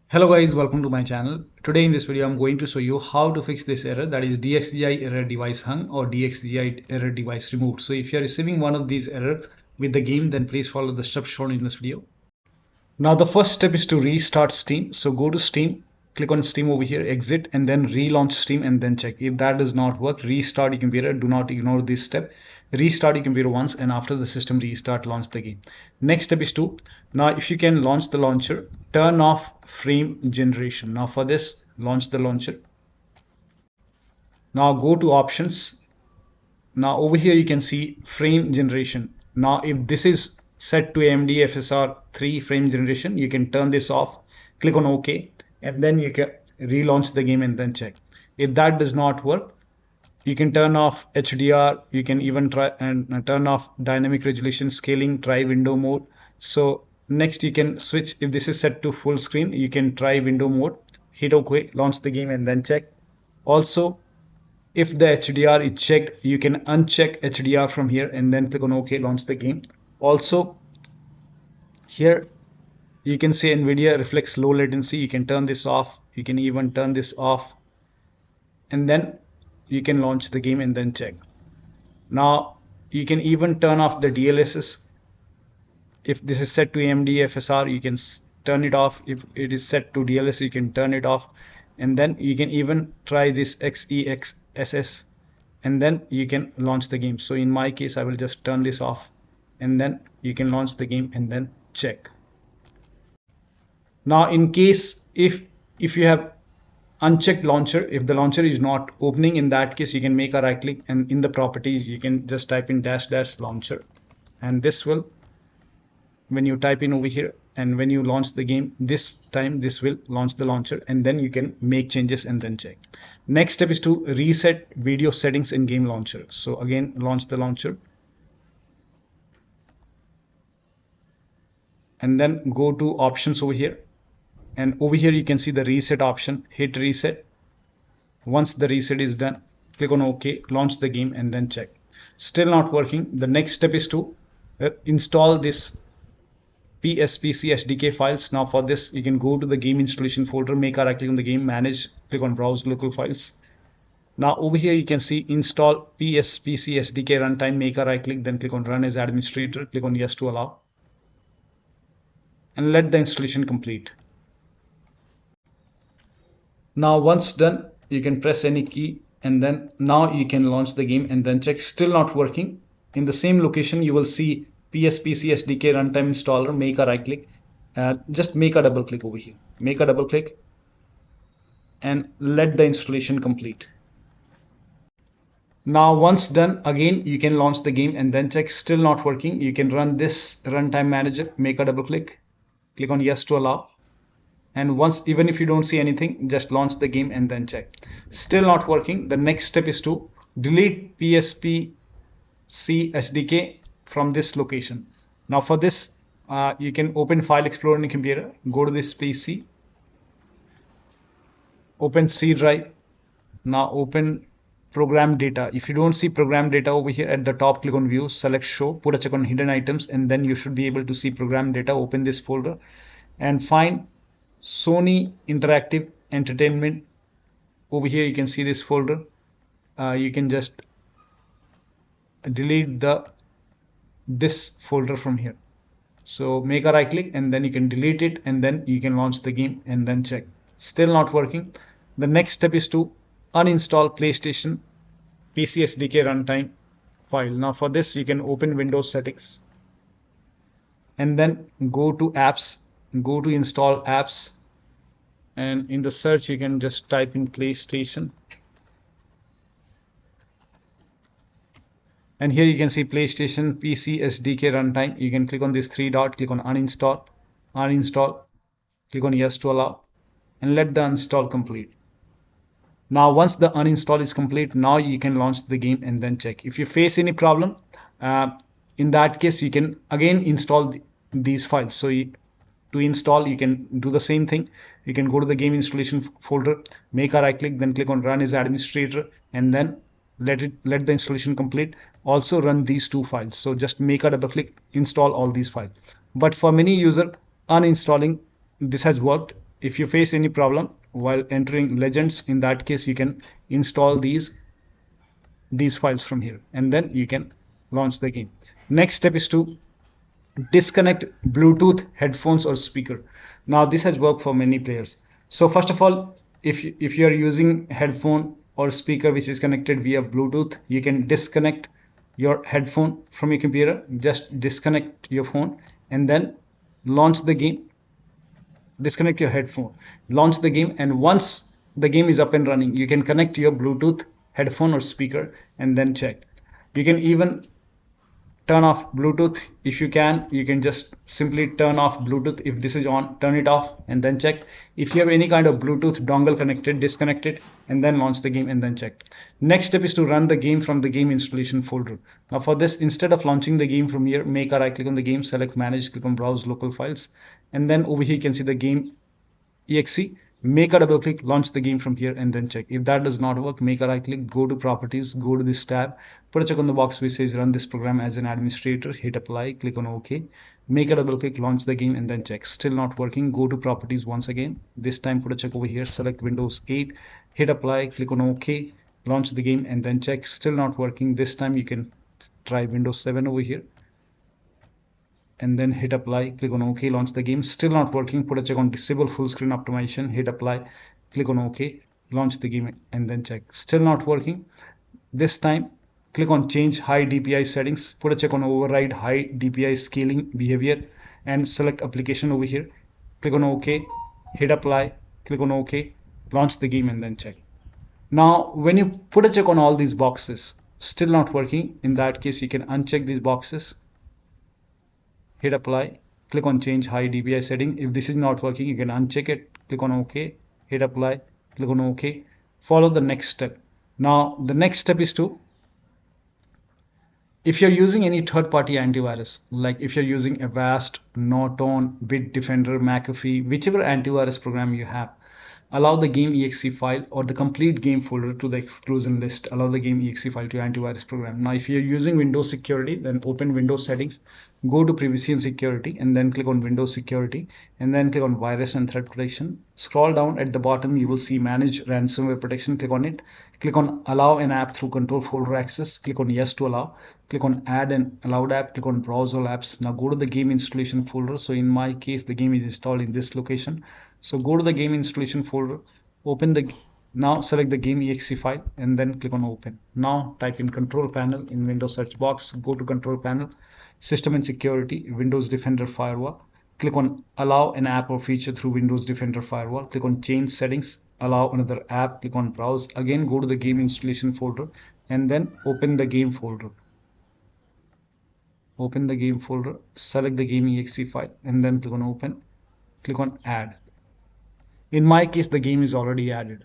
Hello guys, welcome to my channel. Today in this video I'm going to show you how to fix this error, that is DXGI error device hung or DXGI error device removed. So if you are receiving one of these errors with the game, then please follow the steps shown in this video. Now the first step is to restart Steam. So go to Steam, click on Steam over here, exit, and then relaunch Steam and then check. If that does not work, restart your computer. Do not ignore this step. Restart your computer once, and after the system restart, launch the game. Next step is to, now if you can launch the launcher, turn off frame generation. Now for this, launch the launcher. Now go to options. Now over here you can see frame generation. Now if this is set to AMD FSR 3 frame generation, you can turn this off, click on OK, and then you can relaunch the game and then check. If that does not work, you can turn off HDR, you can even try and turn off dynamic resolution scaling, try window mode. So next you can switch, if this is set to full screen, you can try window mode, hit OK, launch the game and then check. Also, if the HDR is checked, you can uncheck HDR from here and then click on OK, launch the game. Also, here you can say NVIDIA reflects low latency. You can turn this off. You can even turn this off, and then you can launch the game and then check. Now you can even turn off the DLSS. If this is set to AMD FSR, you can turn it off. If it is set to DLSS, you can turn it off, and then you can even try this XEXSS, and then you can launch the game. So in my case, I will just turn this off, and then you can launch the game and then check. Now in case if you have unchecked launcher, if the launcher is not opening, in that case you can make a right click, and in the properties you can just type in -- launcher, and this will, when you type in over here and when you launch the game, this time this will launch the launcher, and then you can make changes and then check. Next step is to reset video settings in game launcher. So again, launch the launcher and then go to options over here, and over here you can see the reset option. Hit reset. Once the reset is done, click on OK, launch the game and then check. Still not working. The next step is to install this PSPC SDK files. Now for this, you can go to the game installation folder, make a right click on the game, manage, click on browse local files. Now over here you can see install PSPC SDK runtime, make a right click, then click on run as administrator, click on yes to allow, and let the installation complete. Now once done, you can press any key, and then now you can launch the game and then check. Still not working. In the same location you will see PSPC SDK runtime installer, make a right click, just make a double click over here, make a double click and let the installation complete. Now once done, again you can launch the game and then check. Still not working. You can run this runtime manager, make a double click, click on yes to allow, and once, even if you don't see anything, just launch the game and then check. Still not working. The next step is to delete PSPC SDK from this location. Now for this, you can open File Explorer on your computer, go to this PC, open C drive. Now open ProgramData. If you don't see ProgramData over here at the top, click on View, select Show, put a check on Hidden Items, and then you should be able to see ProgramData. Open this folder and find Sony Interactive Entertainment. Over here you can see this folder. You can just delete this folder from here. So make a right click and then you can delete it, and then you can launch the game and then check. Still not working. The next step is to uninstall PlayStation PC SDK runtime file. Now for this, you can open Windows settings and then go to apps, go to install apps, and in the search you can just type in PlayStation, and here you can see PlayStation PC SDK runtime. You can click on this three dot, click on uninstall, click on yes to allow, and let the uninstall complete. Now once the uninstall is complete, now you can launch the game and then check. If you face any problem, in that case you can again install these files. So to install, you can do the same thing. You can go to the game installation folder, make a right click, then click on run as administrator, and then let the installation complete. Also run these two files. So just make a double click, install all these files. But for many user, uninstalling this has worked. if you face any problem while entering legends, in that case you can install these files from here, and then you can launch the game. Next step is to disconnect Bluetooth headphones or speaker. Now this has worked for many players. So first of all, if you are using headphone or speaker which is connected via Bluetooth, you can disconnect your headphone from your computer. Just disconnect your phone and then launch the game. Disconnect your headphone, launch the game, and once the game is up and running, you can connect your Bluetooth headphone or speaker and then check. You can even turn off Bluetooth. If you can just simply turn off Bluetooth. If this is on, turn it off and then check. If you have any kind of Bluetooth dongle connected, disconnect it and then launch the game and then check. Next step is to run the game from the game installation folder. Now for this, instead of launching the game from here, make a right click on the game, select manage, click on browse local files, and then over here you can see the game exe. Make a double click, launch the game from here and then check. If that does not work, make a right click, go to properties, go to this tab, put a check on the box which says run this program as an administrator, hit apply, click on OK, make a double click, launch the game and then check. Still not working, go to properties once again, this time put a check over here, select Windows 8, hit apply, click on OK, launch the game and then check. Still not working. This time you can try Windows 7 over here and then hit apply, click on OK, launch the game. Still not working, put a check on disable full screen optimization, hit apply, click on OK, launch the game and then check. Still not working. This time click on change high DPI settings, put a check on override high DPI scaling behavior and select application over here, click on OK, hit apply, click on OK, launch the game and then check. Now when you put a check on all these boxes, still not working, in that case you can uncheck these boxes, hit apply, click on change high DPI setting. If this is not working, you can uncheck it, click on OK, hit apply, click on OK, follow the next step. Now the next step is to, if you're using any third-party antivirus, like if you're using Avast, Norton, Bitdefender, McAfee, whichever antivirus program you have, allow the game exe file or the complete game folder to the exclusion list. Allow the game exe file to your antivirus program. Now if you're using Windows security, then open Windows settings, go to privacy and security and then click on Windows security and then click on virus and threat protection. Scroll down at the bottom, you will see manage ransomware protection. Click on it, click on allow an app through control folder access, click on yes to allow, click on add an allowed app, click on browse all apps. Now go to the game installation folder. So in my case the game is installed in this location, so go to the game installation folder, open the, now select the game exe file and then click on open. Now type in control panel in Windows search box, go to control panel, system and security, Windows Defender firewall, click on allow an app or feature through Windows Defender firewall, click on change settings, allow another app, click on browse, again go to the game installation folder and then open the game folder. Open the game folder, select the game exe file and then click on open, click on add. In my case the game is already added.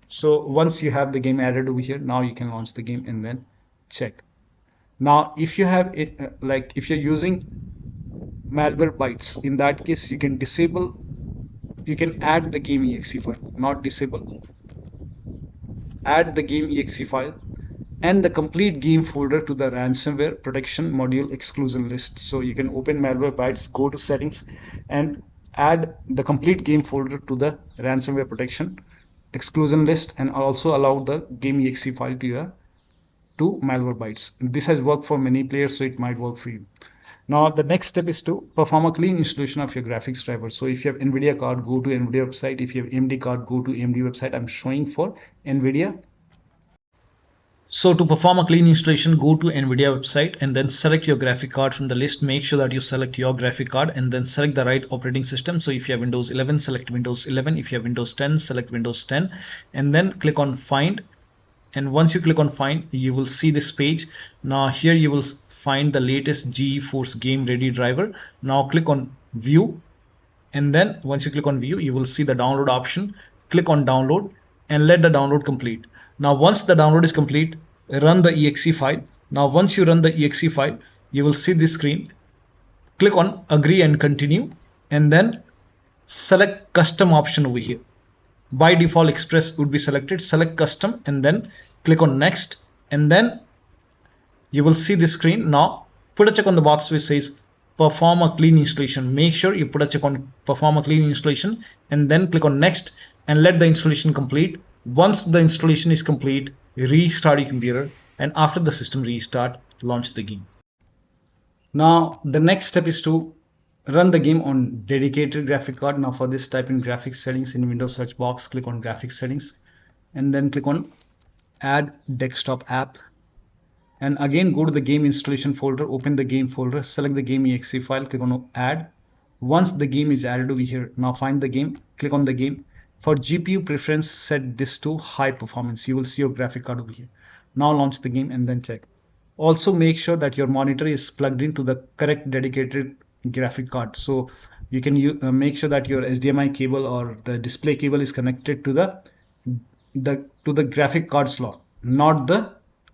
So once you have the game added over here, now you can launch the game and then check. Now if you have it, like if you're using Malwarebytes, in that case you can disable, you can add the game exe file, not disable, add the game exe file and the complete game folder to the ransomware protection module exclusion list. So you can open Malwarebytes, go to settings and add the complete game folder to the ransomware protection exclusion list and also allow the game exe file to Malwarebytes. This has worked for many players, so it might work for you. Now the next step is to perform a clean installation of your graphics driver. So if you have NVIDIA card, go to NVIDIA website. If you have AMD card, go to AMD website. I'm showing for NVIDIA. So to perform a clean installation, go to NVIDIA website and then select your graphic card from the list. Make sure that you select your graphic card and then select the right operating system. So if you have Windows 11, select Windows 11. If you have Windows 10, select Windows 10 and then click on find. And once you click on find, you will see this page. Now here you will find the latest GeForce Game Ready driver. Now click on view and then once you click on view, you will see the download option. Click on download and let the download complete. Now once the download is complete, run the exe file. Now once you run the exe file, you will see this screen. Click on agree and continue and then select custom option over here. By default Express would be selected, select custom and then click on next and then you will see this screen. Now put a check on the box which says perform a clean installation. Make sure you put a check on perform a clean installation and then click on next and let the installation complete. Once the installation is complete, restart your computer, and after the system restart, launch the game. Now the next step is to run the game on dedicated graphic card. Now for this, type in graphics settings in Windows search box, click on graphics settings and then click on add desktop app, and again go to the game installation folder, open the game folder, select the game exe file, click on add. Once the game is added over here, now find the game, click on the game. For GPU preference, set this to high performance. You will see your graphic card over here. Now launch the game and then check. Also make sure that your monitor is plugged into the correct dedicated graphic card. So you can make sure that your HDMI cable or the display cable is connected to the graphic card slot, not the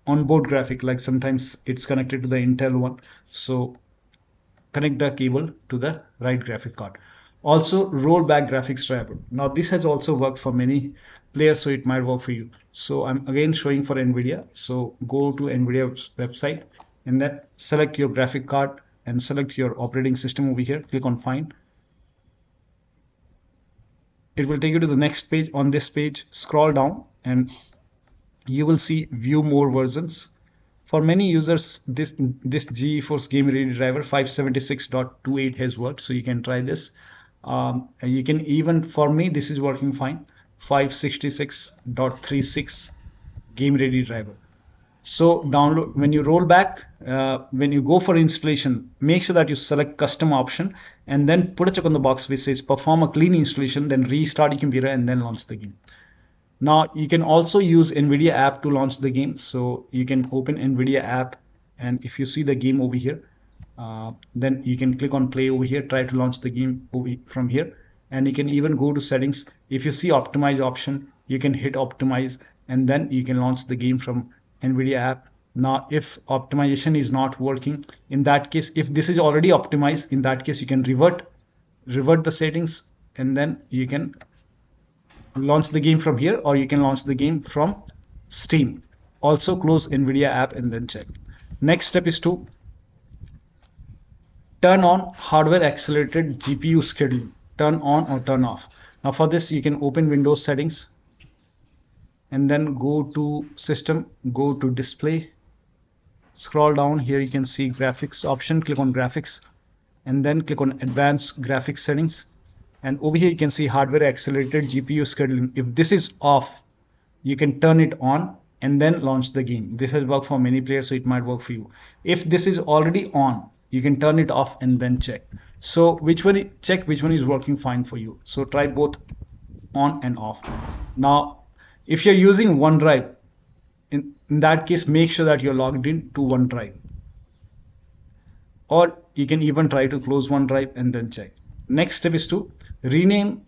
onboard graphic, like sometimes it's connected to the Intel one. So connect the cable to the right graphic card. Also rollback graphics driver. Now this has also worked for many players, so it might work for you. So I'm again showing for NVIDIA. So go to NVIDIA website and then select your graphic card and select your operating system over here. Click on find. It will take you to the next page. On this page, scroll down and you will see view more versions. For many users, this GeForce Game Ready driver 576.28 has worked, so you can try this. You can even, for me, this is working fine. 566.36 Game Ready driver. So download, when you roll back, when you go for installation, make sure that you select custom option and then put a check on the box which says perform a clean installation, then restart your computer and then launch the game. Now you can also use NVIDIA app to launch the game. So you can open NVIDIA app, and if you see the game over here, then you can click on play over here, try to launch the game from here, and you can even go to settings. If you see optimize option, you can hit optimize and then you can launch the game from NVIDIA app. Now if optimization is not working, in that case, if this is already optimized, in that case you can revert the settings and then you can launch the game from here, or you can launch the game from Steam. Also close NVIDIA app and then check. Next step is to turn on hardware accelerated GPU schedule, turn on or turn off. Now for this, you can open Windows settings and then go to system, go to display, scroll down here, you can see graphics option, click on graphics and then click on advanced graphics settings. And over here you can see hardware accelerated GPU scheduling. If this is off, you can turn it on and then launch the game. This has worked for many players, so it might work for you. If this is already on, you can turn it off and then check. So check which one is working fine for you. So try both on and off. Now if you're using OneDrive, in that case, make sure that you're logged in to OneDrive, or you can even try to close OneDrive and then check. Next step is to rename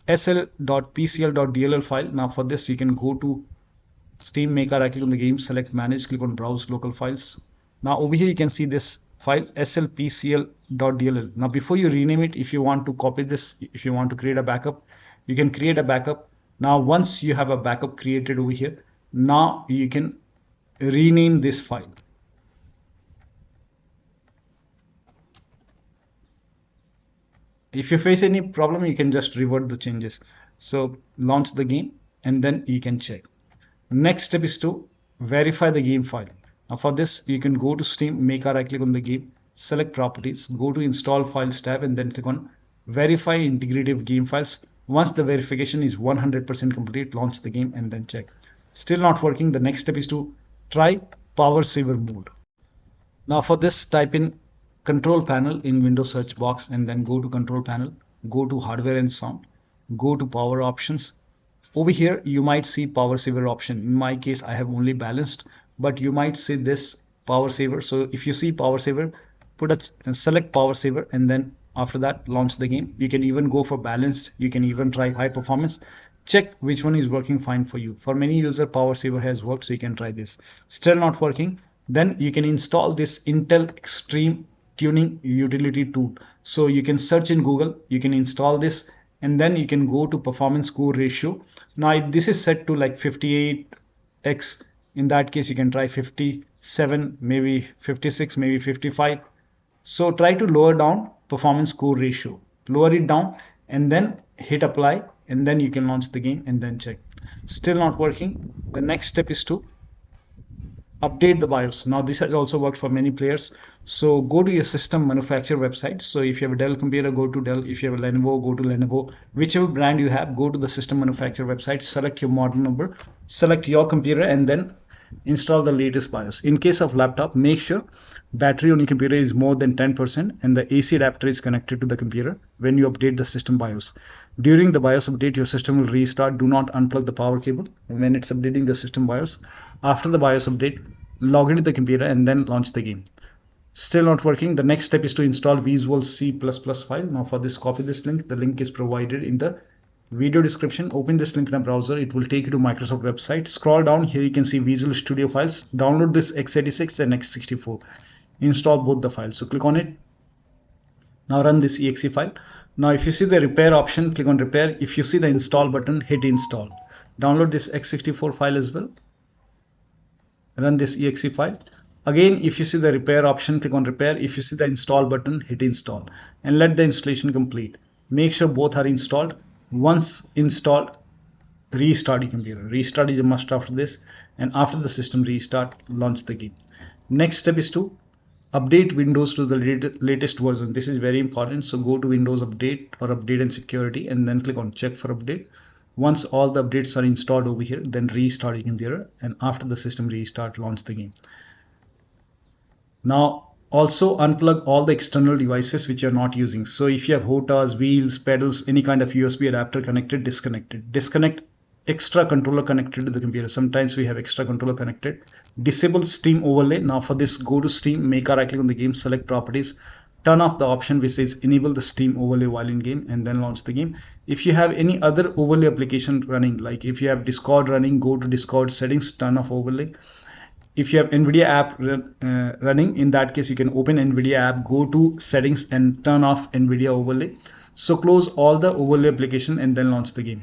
sl.pcl.dll file. Now for this, you can go to Steam, make a right click on the game, select manage, click on browse local files. Now over here you can see this file slpcl.dll. Now before you rename it, if you want to copy this, if you want to create a backup, you can create a backup. Now once you have a backup created over here, now you can rename this file. If you face any problem, you can just revert the changes. So launch the game and then you can check. Next step is to verify the game file. Now for this, you can go to Steam, make a right click on the game, select properties, go to install files tab and then click on verify integrity of game files. Once the verification is 100% complete, launch the game and then check. Still not working, the next step is to try power saver mode. Now for this, type in control panel in Windows search box and then go to control panel, go to hardware and sound, go to power options. Over here you might see power saver option. In my case, I have only balanced, but you might see this power saver. So if you see power saver, select power saver and then after that launch the game. You can even go for balanced, you can even try high performance. Check which one is working fine for you. For many users, power saver has worked, so you can try this. Still not working, then you can install this Intel Extreme Tuning utility tool. So you can search in Google, you can install this and then you can go to performance core ratio. Now if this is set to like 58x, in that case you can try 57, maybe 56, maybe 55. So try to lower down performance core ratio, lower it down and then hit apply, and then you can launch the game and then check. Still not working. The next step is to update the BIOS. Now this has also worked for many players. So go to your system manufacturer website. So if you have a Dell computer, go to Dell. If you have a Lenovo, go to Lenovo. Whichever brand you have, go to the system manufacturer website, select your model number, select your computer, and then install the latest BIOS. In case of laptop, make sure battery on your computer is more than 10% and the AC adapter is connected to the computer when you update the system BIOS. During the BIOS update, your system will restart. Do not unplug the power cable when it's updating the system BIOS. After the BIOS update, log into the computer and then launch the game. Still not working. The next step is to install Visual C++ file. Now for this, copy this link. The link is provided in the video description. Open this link in a browser. It will take you to Microsoft website. Scroll down. Here you can see Visual Studio files. Download this x86 and x64. Install both the files. So click on it. Now run this exe file. Now if you see the repair option, click on repair. If you see the install button, hit install. Download this x64 file as well. Run this exe file. Again, if you see the repair option, click on repair. If you see the install button, hit install and let the installation complete. Make sure both are installed. Once installed, restart your computer. Restart is a must after this, and after the system restart, launch the game. Next step is to update Windows to the latest version. This is very important. So go to Windows Update or Update and Security and then click on check for update. Once all the updates are installed over here, then restart your computer, and after the system restart, launch the game. Now also unplug all the external devices which you're not using. So if you have HOTAs, wheels, pedals, any kind of USB adapter connected, disconnect it. Disconnect extra controller connected to the computer. Sometimes we have extra controller connected. Disable Steam overlay. Now for this, go to Steam, make a right click on the game, select properties, turn off the option which says enable the Steam overlay while in game, and then launch the game. If you have any other overlay application running, like if you have Discord running, go to Discord settings, turn off overlay. If you have NVIDIA app running, in that case you can open NVIDIA app, go to settings and turn off NVIDIA overlay. So close all the overlay application and then launch the game.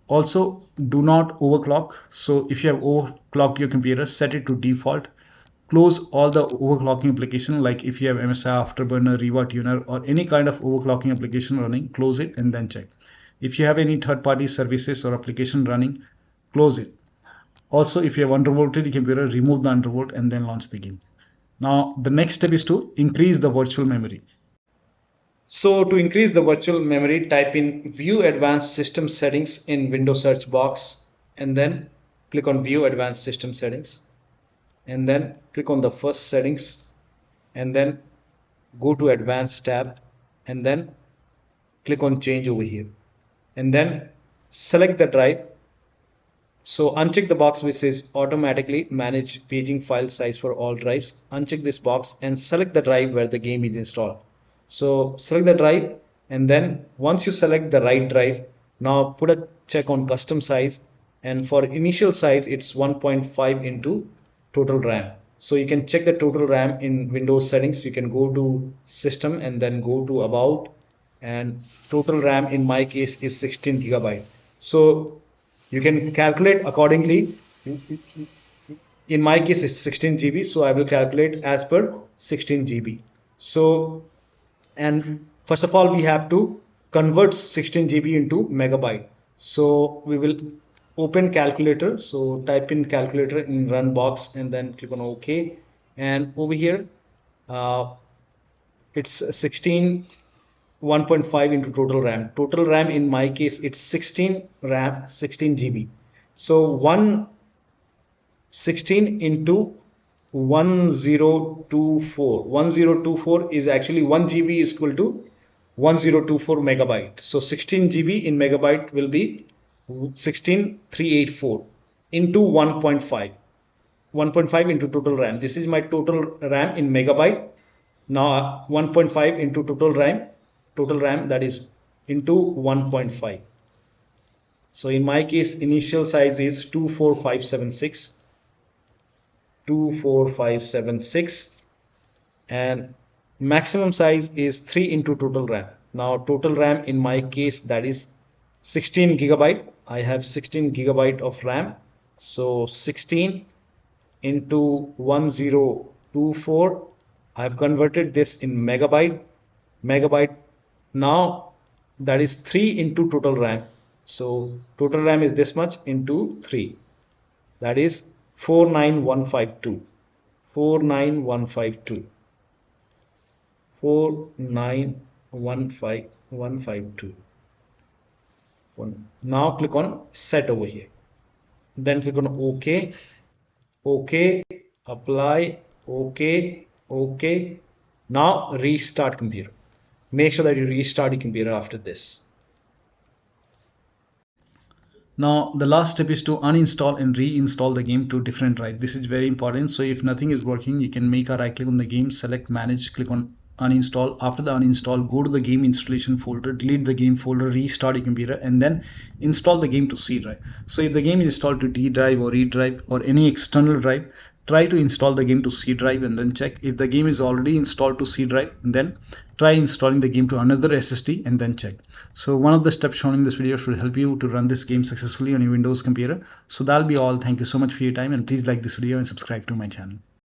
Also do not overclock. So if you have overclocked your computer, set it to default. Close all the overclocking application, like if you have MSI, Afterburner, Riva Tuner or any kind of overclocking application running, close it and then check. If you have any third-party services or application running, close it. Also, if you have undervolted computer, remove the undervolt and then launch the game. Now the next step is to increase the virtual memory. So to increase the virtual memory, type in View Advanced System Settings in Windows search box and then click on View Advanced System Settings and then click on the first settings and then go to Advanced tab and then click on Change over here and then select the drive. So uncheck the box which says automatically manage paging file size for all drives. Uncheck this box and select the drive where the game is installed. So select the drive and then once you select the right drive, now put a check on custom size, and for initial size it's 1.5 into total RAM. So you can check the total RAM in Windows settings. You can go to system and then go to about, and total RAM in my case is 16 GB. So you can calculate accordingly. In my case it's 16 GB, so I will calculate as per 16 GB. So, and first of all we have to convert 16 GB into megabyte. So we will open calculator. So type in calculator in run box and then click on OK, and over here it's 16 1.5 into total RAM. Total RAM in my case it's 16 RAM 16 GB. So 16 into 1024 is actually 1 GB is equal to 1024 megabyte. So 16 GB in megabyte will be 16384 into 1.5 into total RAM. This is my total RAM in megabyte. Now 1.5 into total RAM, that is into 1.5. So in my case initial size is 24576 and maximum size is 3 into total RAM. Now total RAM in my case that is 16 GB. I have 16 GB of RAM. So 16 into 1024 I've converted this in megabyte. Now that is 3 into total RAM. So total RAM is this much into 3. That is 49152. 49152. 4915152. Now click on set over here. Then click on OK. OK. Apply. OK. OK. Now restart computer. Make sure that you restart your computer after this. Now the last step is to uninstall and reinstall the game to different drive. This is very important. So if nothing is working, you can make a right click on the game, select manage, click on uninstall. After the uninstall, go to the game installation folder, delete the game folder, restart your computer, and then install the game to C drive. So if the game is installed to D drive or E drive or any external drive, try to install the game to C drive and then check. If the game is already installed to C drive, then try installing the game to another SSD and then check. So one of the steps shown in this video should help you to run this game successfully on your Windows computer. So that'll be all. Thank you so much for your time, and please like this video and subscribe to my channel.